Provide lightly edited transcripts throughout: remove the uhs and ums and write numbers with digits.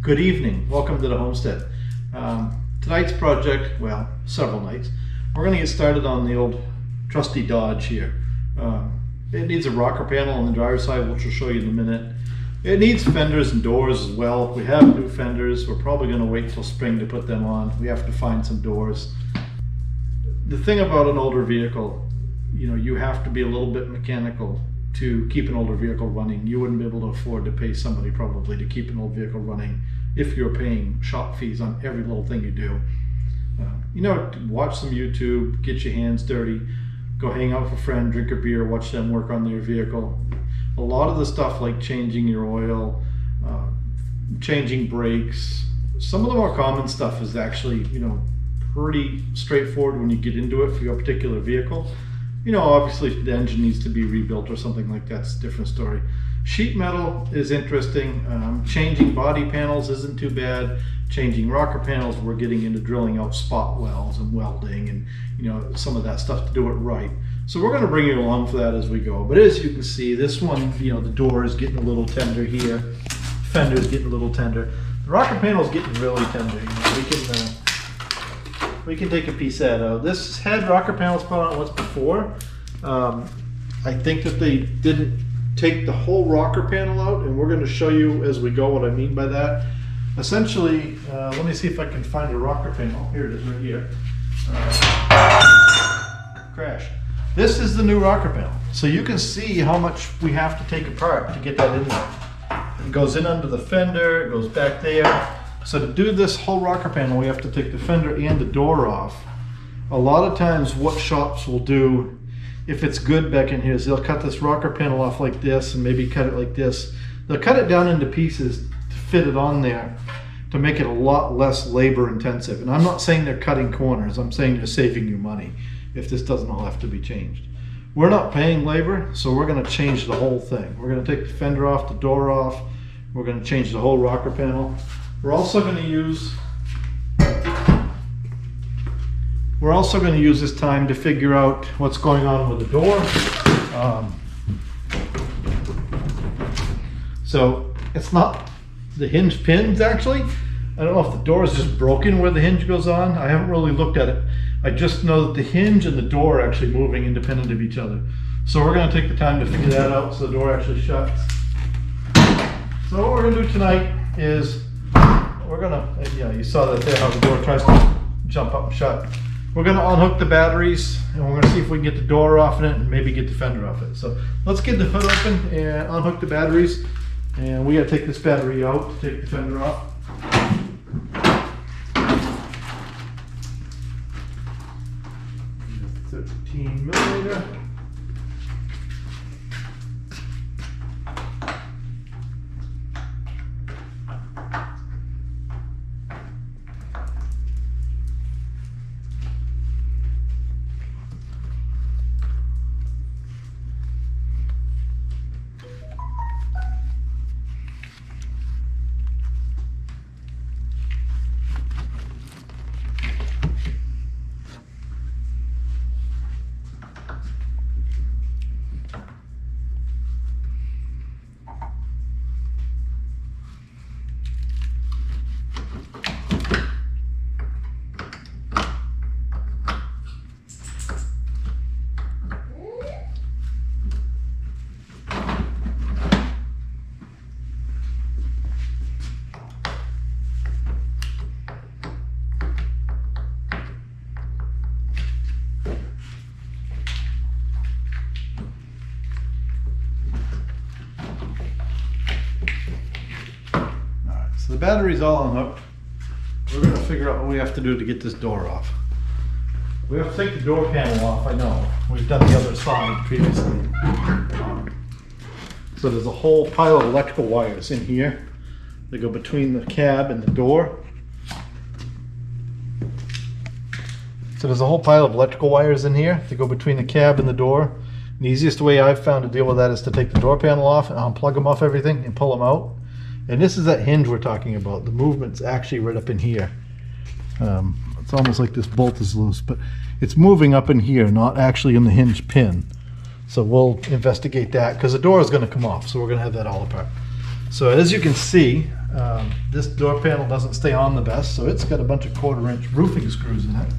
Good evening. Welcome to the homestead. Tonight's project, well, several nights, we're going to get started on the old trusty Dodge here. It needs a rocker panel on the driver's side, which we'll show you in a minute. It needs fenders and doors as well. We have new fenders. We're probably going to wait till spring to put them on. We have to find some doors. The thing about an older vehicle, you have to be a little bit mechanical to keep an older vehicle running. You wouldn't be able to afford to pay somebody probably to keep an old vehicle running if you're paying shop fees on every little thing you do. Watch some YouTube, get your hands dirty, go hang out with a friend, drink a beer, watch them work on their vehicle. A lot of the stuff like changing your oil, changing brakes, some of the more common stuff is actually, pretty straightforward when you get into it for your particular vehicle. Obviously if the engine needs to be rebuilt or something like that's a different story. Sheet metal is interesting. Changing body panels isn't too bad. Changing rocker panels, we're getting into drilling out spot welds and welding and some of that stuff to do it right. So we're going to bring you along for that as we go. But as you can see, this one, the door is getting a little tender here. Fender is getting a little tender. The rocker panel is getting really tender. We can take a piece of that out. This had rocker panels put on it once before. I think that they didn't take the whole rocker panel out, and we're going to show you as we go what I mean by that. Essentially, let me see if I can find a rocker panel. Here it is right here. Crash. This is the new rocker panel. So you can see how much we have to take apart to get that in there. It goes in under the fender, it goes back there. So to do this whole rocker panel, we have to take the fender and the door off. A lot of times what shops will do, if it's good back in here, is they'll cut this rocker panel off like this and maybe cut it like this. They'll cut it down into pieces to fit it on there to make it a lot less labor intensive. And I'm not saying they're cutting corners, I'm saying they're saving you money if this doesn't all have to be changed. We're not paying labor, so we're going to change the whole thing. We're going to take the fender off, the door off, we're going to change the whole rocker panel. We're also going to use this time to figure out what's going on with the door. So it's not the hinge pins actually. I don't know if the door is just broken where the hinge goes on. I haven't really looked at it. I just know that the hinge and the door are actually moving independent of each other. So we're going to take the time to figure that out so the door actually shuts. So what we're going to do tonight is you saw that there, how the door tries to jump up and shut. We're going to unhook the batteries and we're going to see if we can get the door off in it and maybe get the fender off it. So let's get the hood open and unhook the batteries. And we got to take this battery out to take the fender off. 13mm. The battery's all unhooked. We're going to figure out what we have to do to get this door off. We have to take the door panel off, I know. We've done the other side previously. So there's a whole pile of electrical wires in here. They go between the cab and the door. So there's a whole pile of electrical wires in here that go between the cab and the door. And the easiest way I've found to deal with that is to take the door panel off and unplug them off everything and pull them out. And this is that hinge we're talking about. The movement's actually right up in here. It's almost like this bolt is loose, but it's moving up in here, not actually in the hinge pin. So we'll investigate that because the door is going to come off, so we're going to have that all apart. So as you can see, This door panel doesn't stay on the best, so it's got a bunch of 1/4 inch roofing screws in it.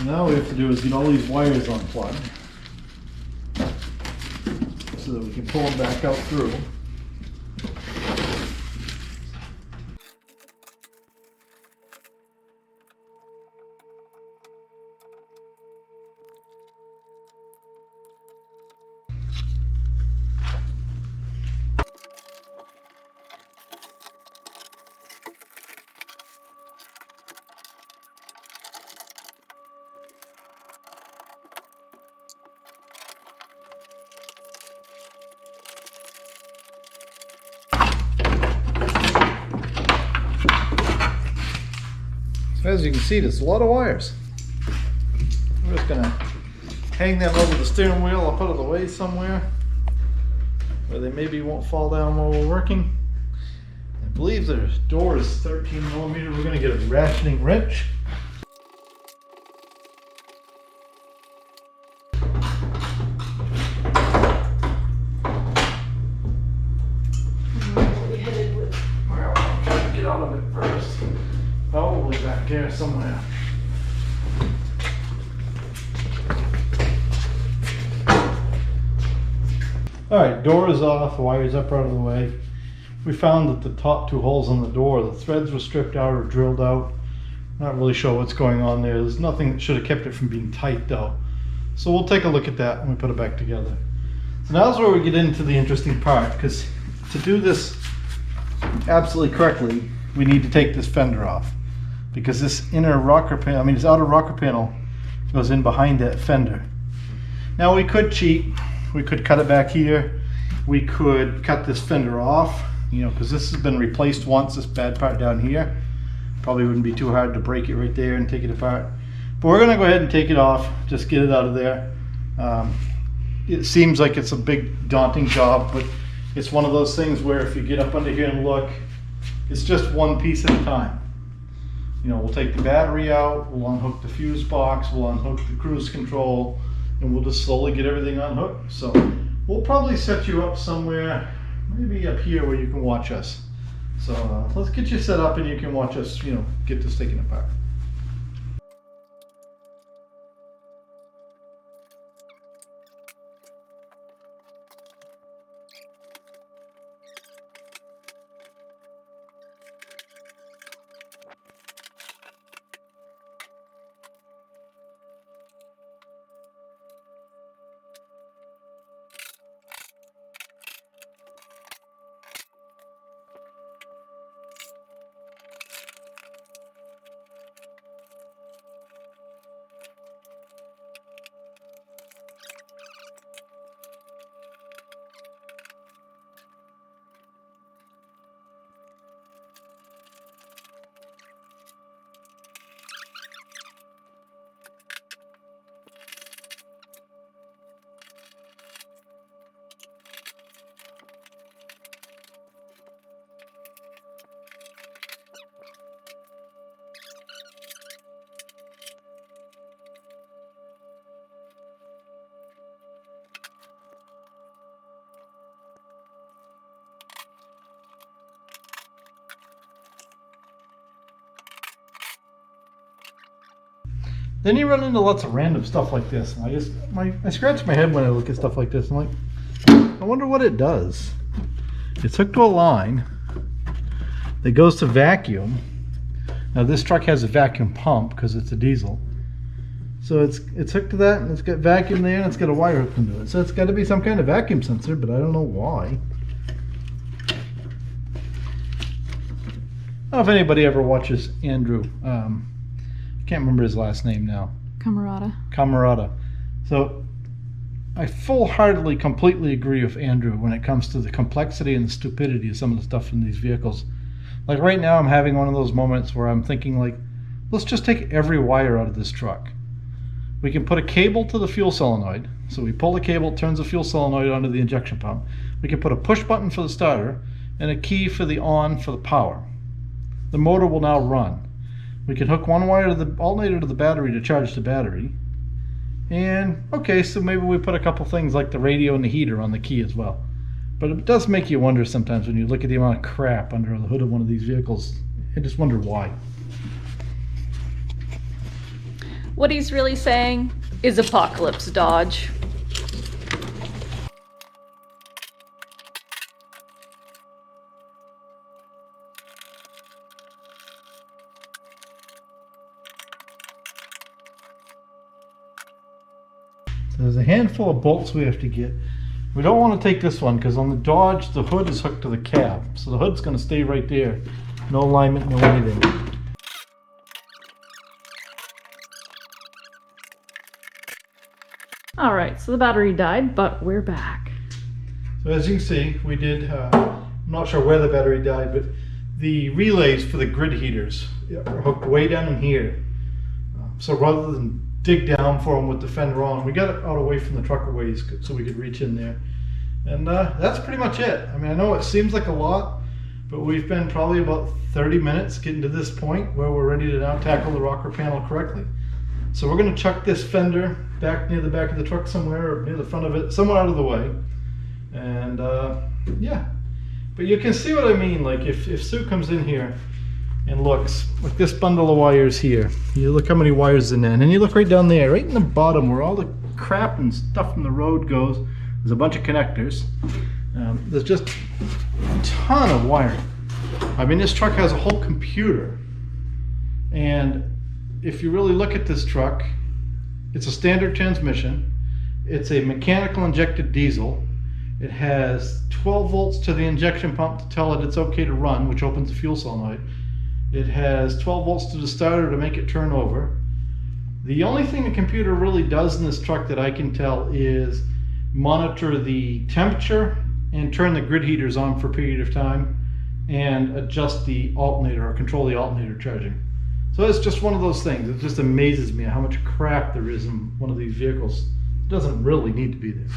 Now what we have to do is get all these wires unplugged so that we can pull them back out through. As you can see, there's a lot of wires. We're just gonna hang them over the steering wheel. I'll put it away somewhere where they maybe won't fall down while we're working. I believe the door is 13mm. We're gonna get a ratcheting wrench. Well, I'll try to get out of it first. Probably back here somewhere. Alright, door is off, wires up out of the way. We found that the top 2 holes on the door, the threads were stripped out or drilled out. Not really sure what's going on there. There's nothing that should have kept it from being tight though. So we'll take a look at that when we put it back together. So now's where we get into the interesting part, because to do this absolutely correctly, we need to take this fender off. Because this inner rocker panel, this outer rocker panel goes in behind that fender. Now we could cheat. We could cut it back here. We could cut this fender off, because this has been replaced once, this bad part down here. Probably wouldn't be too hard to break it right there and take it apart. But we're gonna go ahead and take it off, just get it out of there. It seems like it's a big daunting job, but it's one of those things where if you get up under here and look, it's just one piece at a time. We'll take the battery out, we'll unhook the fuse box, we'll unhook the cruise control, and we'll just slowly get everything unhooked. So we'll probably set you up somewhere, maybe up here where you can watch us. So let's get you set up and you can watch us, get this taken apart. Then you run into lots of random stuff like this, and I scratch my head when I look at stuff like this. I'm like, I wonder what it does. It's hooked to a line that goes to vacuum. Now this truck has a vacuum pump because it's a diesel. So it's hooked to that, and it's got vacuum there, and it's got a wire hooked into it. So it's got to be some kind of vacuum sensor, but I don't know why. I don't know if anybody ever watches Andrew. I can't remember his last name now. Camarata. So I full-heartedly, completely agree with Andrew when it comes to the complexity and the stupidity of some of the stuff in these vehicles. Like right now, I'm having one of those moments where I'm thinking, like, let's just take every wire out of this truck. We can put a cable to the fuel solenoid. So we pull the cable, it turns the fuel solenoid onto the injection pump. We can put a push button for the starter and a key for the on for the power. The motor will now run. We can hook one wire to the alternator to the battery to charge the battery. And okay, so maybe we put a couple things like the radio and the heater on the key as well. But it does make you wonder sometimes when you look at the amount of crap under the hood of one of these vehicles. I just wonder why. What he's really saying is Apocalypse Dodge. So there's a handful of bolts we have to get. We don't want to take this one because on the Dodge the hood is hooked to the cab. So the hood's going to stay right there. No alignment, no anything. Alright, so the battery died, but we're back. So as you can see, we did, I'm not sure where the battery died, but the relays for the grid heaters are hooked way down in here. So rather than dig down for them with the fender on, we got it out away from the truck ways so we could reach in there. And that's pretty much it. I mean, I know it seems like a lot, but we've been probably about 30 minutes getting to this point where we're ready to now tackle the rocker panel correctly. So we're going to chuck this fender back near the back of the truck somewhere, or near the front of it, somewhere out of the way. And yeah, but you can see what I mean. Like if Sue comes in here and looks, like this bundle of wires here, you look how many wires in there, and then you look right down there, right in the bottom where all the crap and stuff from the road goes, there's a bunch of connectors. There's just a ton of wiring. I mean, this truck has a whole computer, and if you really look at this truck, it's a standard transmission. It's a mechanical injected diesel. It has 12 volts to the injection pump to tell it it's okay to run, which opens the fuel solenoid. It has 12 volts to the starter to make it turn over. The only thing the computer really does in this truck that I can tell is monitor the temperature and turn the grid heaters on for a period of time and adjust the alternator or control the alternator charging. So it's just one of those things. It just amazes me how much crap there is in one of these vehicles. It doesn't really need to be there.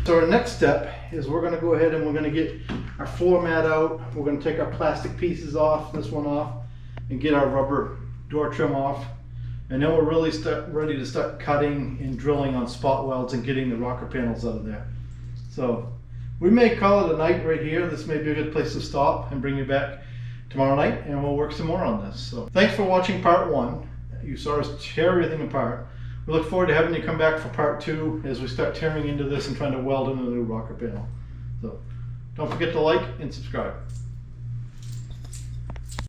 So our next step is we're going to go ahead and we're going to get our floor mat out. We're going to take our plastic pieces off, this one off, and get our rubber door trim off. And then we're really ready to start cutting and drilling on spot welds and getting the rocker panels out of there. So we may call it a night right here. This may be a good place to stop and bring you back tomorrow night, and we'll work some more on this. So thanks for watching part 1. You saw us tear everything apart. We look forward to having you come back for part 2 as we start tearing into this and trying to weld in a new rocker panel. So don't forget to like and subscribe.